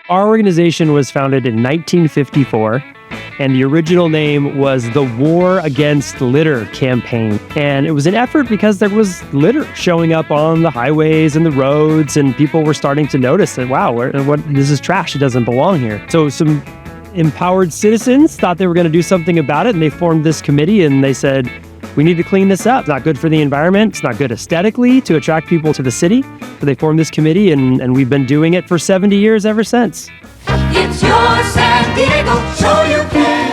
Our organization was founded in 1954, and the original name was the War Against Litter Campaign. And it was an effort because there was litter showing up on the highways and the roads, and people were starting to notice that, wow, this is trash, it doesn't belong here. So some empowered citizens thought they were going to do something about it, and they formed this committee, and they said, we need to clean this up. It's not good for the environment. It's not good aesthetically to attract people to the city. So they formed this committee, and we've been doing it for 70 years ever since. It's your San Diego, show you care.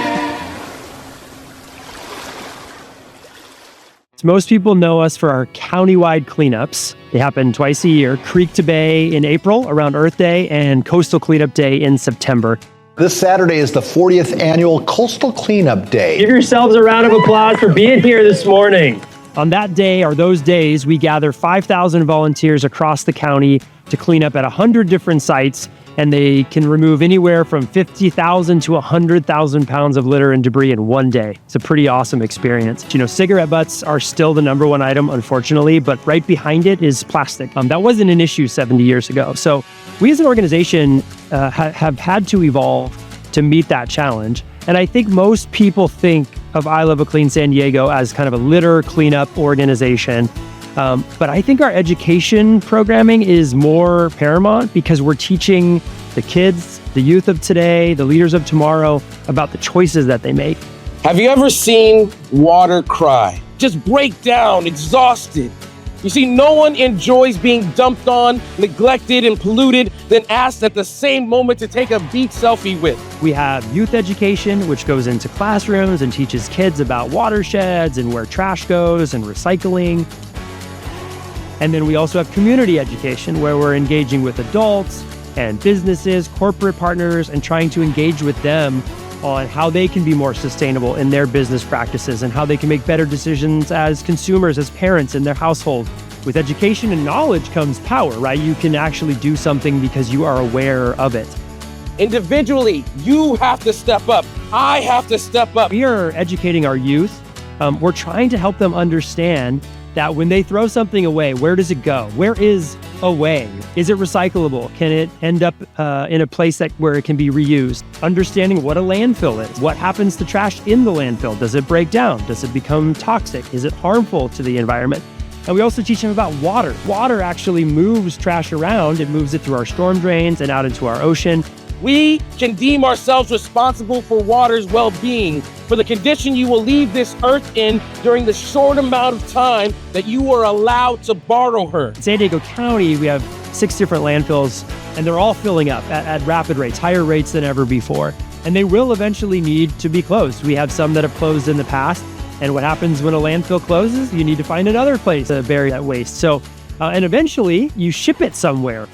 Most people know us for our countywide cleanups. They happen twice a year, Creek to Bay in April around Earth Day and Coastal Cleanup Day in September. This Saturday is the 40th annual Coastal Cleanup Day. Give yourselves a round of applause for being here this morning. On that day, or those days, we gather 5,000 volunteers across the county to clean up at 100 different sites, and they can remove anywhere from 50,000 to 100,000 pounds of litter and debris in one day. It's a pretty awesome experience. You know, cigarette butts are still the number one item, unfortunately, but right behind it is plastic. That wasn't an issue 70 years ago. So we as an organization have had to evolve to meet that challenge. And I think most people think of I Love a Clean San Diego as kind of a litter cleanup organization. But I think our education programming is more paramount because we're teaching the kids, the youth of today, the leaders of tomorrow about the choices that they make. Have you ever seen water cry? Just break down, exhausted. You see, no one enjoys being dumped on, neglected, and polluted, then asked at the same moment to take a beach selfie with. We have youth education, which goes into classrooms and teaches kids about watersheds and where trash goes and recycling. And then we also have community education, where we're engaging with adults and businesses, corporate partners, and trying to engage with them on how they can be more sustainable in their business practices and how they can make better decisions as consumers, as parents in their household. With education and knowledge comes power, right? You can actually do something because you are aware of it. Individually, you have to step up. I have to step up. We are educating our youth. We're trying to help them understand that when they throw something away, where does it go? Where is away? Is it recyclable? Can it end up in a place where it can be reused? Understanding what a landfill is. What happens to trash in the landfill? Does it break down? Does it become toxic? Is it harmful to the environment? And we also teach them about water. Water actually moves trash around. It moves it through our storm drains and out into our ocean. We can deem ourselves responsible for water's well-being, for the condition you will leave this earth in during the short amount of time that you are allowed to borrow her. In San Diego County, we have 6 different landfills, and they're all filling up at rapid rates, higher rates than ever before. And they will eventually need to be closed. We have some that have closed in the past, and what happens when a landfill closes? You need to find another place to bury that waste. So, and eventually, you ship it somewhere.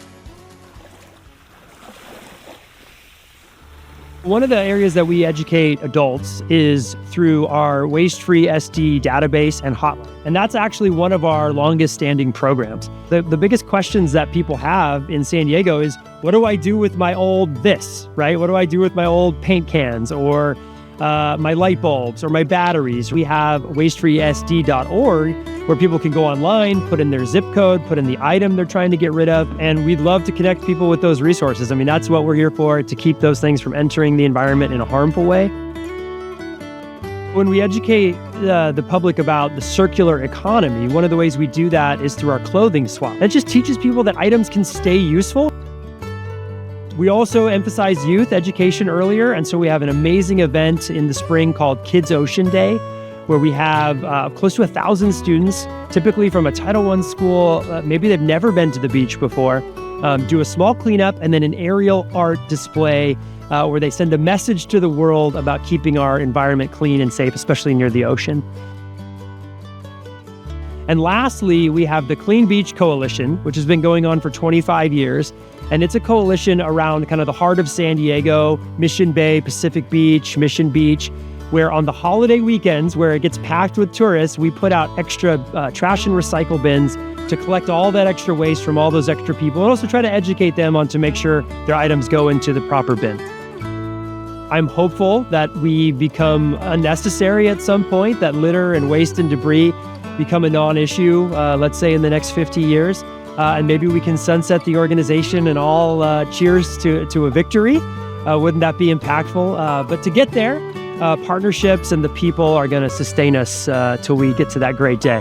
One of the areas that we educate adults is through our Waste-Free SD database and hotline. And that's actually one of our longest standing programs. The biggest questions that people have in San Diego is, what do I do with my old this, right? What do I do with my old paint cans or my light bulbs or my batteries? We have wastefreesd.org where people can go online, put in their zip code, put in the item they're trying to get rid of, and we'd love to connect people with those resources. I mean, that's what we're here for, to keep those things from entering the environment in a harmful way. When we educate the public about the circular economy, one of the ways we do that is through our clothing swap. That just teaches people that items can stay useful. We also emphasize youth education earlier, and so we have an amazing event in the spring called Kids Ocean Day, where we have close to 1,000 students, typically from a Title I school. Maybe they've never been to the beach before, do a small cleanup and then an aerial art display where they send a message to the world about keeping our environment clean and safe, especially near the ocean. And lastly, we have the Clean Beach Coalition, which has been going on for 25 years. And it's a coalition around kind of the heart of San Diego, Mission Bay, Pacific Beach, Mission Beach, where on the holiday weekends, where it gets packed with tourists, we put out extra trash and recycle bins to collect all that extra waste from all those extra people, and also try to educate them on to make sure their items go into the proper bin. I'm hopeful that we become unnecessary at some point, that litter and waste and debris become a non-issue, let's say in the next 50 years. and maybe we can sunset the organization and all cheers to a victory. Wouldn't that be impactful? But to get there, partnerships and the people are going to sustain us till we get to that great day.